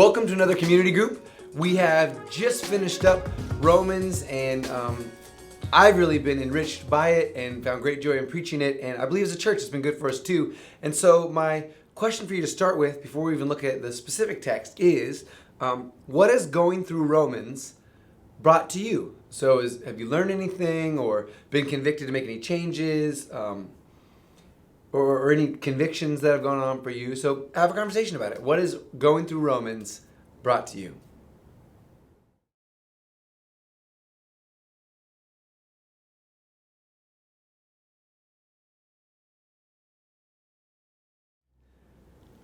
Welcome to another community group. We have just finished up Romans, and I've really been enriched by it and found great joy in preaching it, and I believe as a church it's been good for us too. And so my question for you to start with, before we even look at the specific text, is what has going through Romans brought to you? So have you learned anything or been convicted to make any changes? Or any convictions that have gone on for you. So have a conversation about it. What is going through Romans brought to you?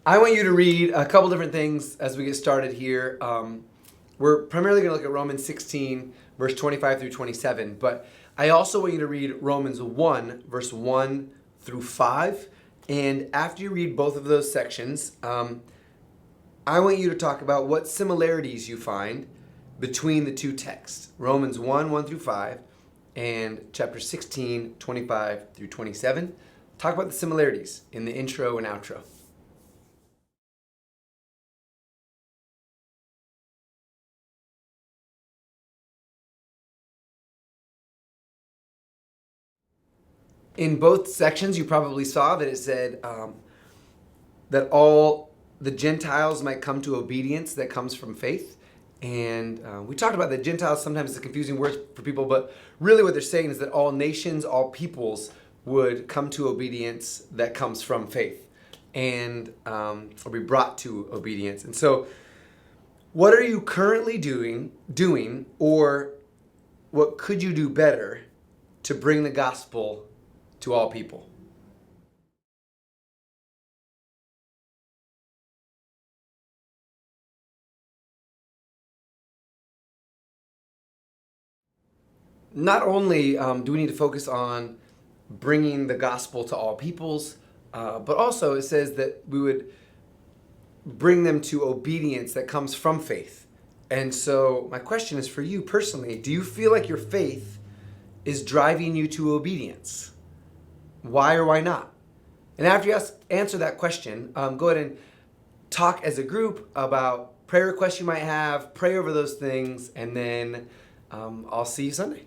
I want you to read a couple different things as we get started here. We're primarily going to look at Romans 16, verse 25 through 27, but I also want you to read Romans 1, verse 1 through 5. And after you read both of those sections, I want you to talk about what similarities you find between the two texts, Romans 1, 1 through 5, and chapter 16, 25 through 27. Talk about the similarities in the intro and outro. In both sections, you probably saw that it said that all the Gentiles might come to obedience that comes from faith. And we talked about that Gentiles sometimes is a confusing word for people, but really what they're saying is that all nations, all peoples would come to obedience that comes from faith and or be brought to obedience. And so what are you currently doing, or what could you do better to bring the gospel to all people? Not only do we need to focus on bringing the gospel to all peoples, but also it says that we would bring them to obedience that comes from faith. And so my question is for you personally, do you feel like your faith is driving you to obedience? Why or why not? And after you answer that question, go ahead and talk as a group about prayer requests you might have, pray over those things, and then I'll see you Sunday.